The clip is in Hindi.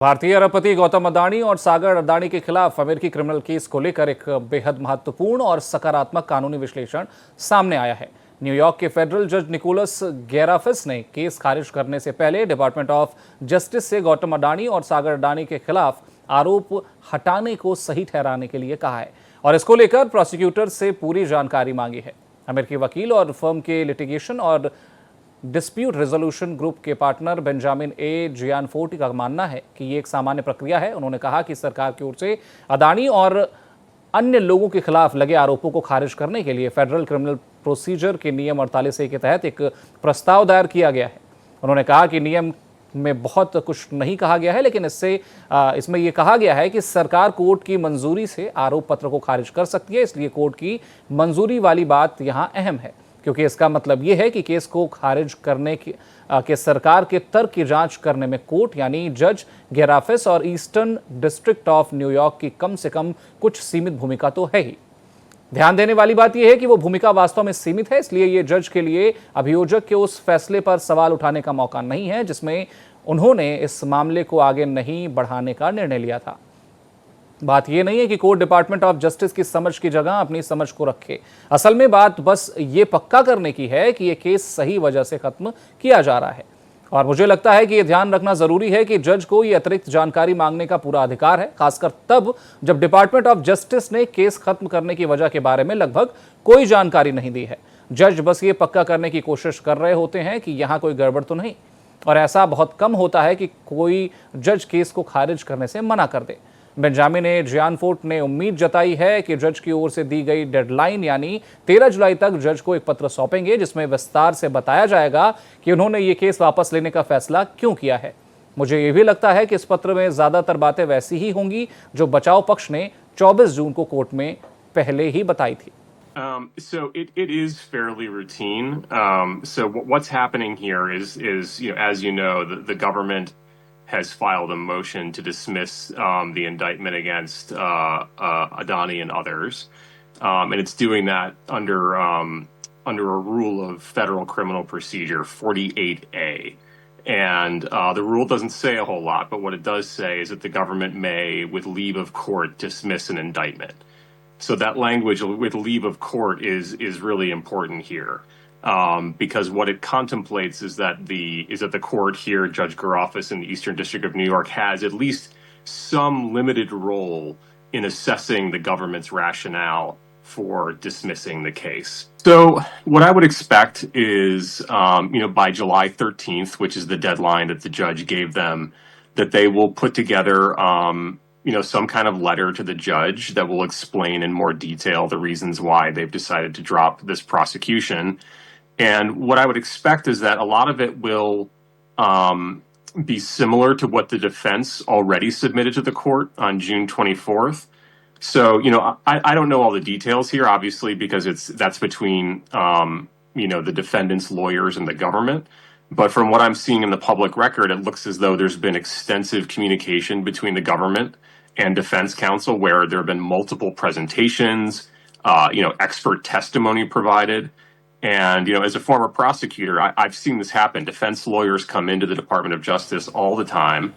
भारतीय अरबपति गौतम अदानी और सागर अदानी के खिलाफ अमेरिकी क्रिमिनल केस को लेकर एक बेहद महत्वपूर्ण और सकारात्मक कानूनी विश्लेषण सामने आया है। न्यूयॉर्क के फेडरल जज निकोलस गैराफिस ने केस खारिज करने से पहले डिपार्टमेंट ऑफ जस्टिस से गौतम अदानी और सागर अदानी के खिलाफ आरोप हटाने को सही ठहराने के लिए कहा है और इसको लेकर प्रोसिक्यूटर से पूरी जानकारी मांगी है। अमेरिकी वकील और फर्म के लिटिगेशन और डिस्प्यूट रेजोल्यूशन ग्रुप के पार्टनर बेंजामिन ए जियानफोर्टी का मानना है कि ये एक सामान्य प्रक्रिया है। उन्होंने कहा कि सरकार की ओर से अदानी और अन्य लोगों के खिलाफ लगे आरोपों को खारिज करने के लिए फेडरल क्रिमिनल प्रोसीजर के नियम 48A के तहत एक प्रस्ताव दायर किया गया है। उन्होंने कहा कि नियम में बहुत कुछ नहीं कहा गया है, लेकिन इसमें यह कहा गया है कि सरकार कोर्ट की मंजूरी से आरोप पत्र को खारिज कर सकती है। इसलिए कोर्ट की मंजूरी वाली बात यहां अहम है, क्योंकि इसका मतलब यह है कि केस को खारिज करने के सरकार के तर्क की जांच करने में कोर्ट यानी जज गैराफिस और ईस्टर्न डिस्ट्रिक्ट ऑफ न्यूयॉर्क की कम से कम कुछ सीमित भूमिका तो है ही। ध्यान देने वाली बात यह है कि वो भूमिका वास्तव में सीमित है, इसलिए यह जज के लिए अभियोजक के उस फैसले पर सवाल उठाने का मौका नहीं है जिसमें उन्होंने इस मामले को आगे नहीं बढ़ाने का निर्णय लिया था। बात यह नहीं है कि कोर्ट डिपार्टमेंट ऑफ जस्टिस की समझ की जगह अपनी समझ को रखे। असल में बात बस ये पक्का करने की है कि यह केस सही वजह से खत्म किया जा रहा है। और मुझे लगता है कि यह ध्यान रखना जरूरी है कि जज को यह अतिरिक्त जानकारी मांगने का पूरा अधिकार है, खासकर तब जब डिपार्टमेंट ऑफ जस्टिस ने केस खत्म करने की वजह के बारे में लगभग कोई जानकारी नहीं दी है। जज बस ये पक्का करने की कोशिश कर रहे होते हैं कि यहां कोई गड़बड़ तो नहीं, और ऐसा बहुत कम होता है कि कोई जज केस को खारिज करने से मना कर दे। बेंजामिन ए जियानफोर्ट ने उम्मीद जताई है कि जज की ओर से दी गई डेडलाइन यानी 13 जुलाई तक जज को एक पत्र सौंपेंगे जिसमें विस्तार से बताया जाएगा कि उन्होंने ये केस वापस लेने का फैसला क्यों किया है। मुझे ये भी लगता है कि इस पत्र में ज्यादातर बातें वैसी ही होंगी जो बचाव पक्ष ने 24 जून को कोर्ट में पहले ही बताई थी। So it is fairly routine. So what's happening here is as you know, the government has filed a motion to dismiss the indictment against Adani and others, and it's doing that under a rule of Federal Criminal Procedure 48A. And the rule doesn't say a whole lot, but what it does say is that the government may, with leave of court, dismiss an indictment. So that language with leave of court is really important here, because what it contemplates is that the court here, Judge Garofis in the Eastern District of New York, has at least some limited role in assessing the government's rationale for dismissing the case. So what I would expect is, by July 13th, which is the deadline that the judge gave them, that they will put together some kind of letter to the judge that will explain in more detail the reasons why they've decided to drop this prosecution. And what I would expect is that a lot of it will be similar to what the defense already submitted to the court on June 24th. So, I don't know all the details here, obviously, because that's between, the defendant's lawyers and the government. But from what I'm seeing in the public record, it looks as though there's been extensive communication between the government and defense counsel, where there have been multiple presentations, expert testimony provided. And, as a former prosecutor, I've seen this happen. Defense lawyers come into the Department of Justice all the time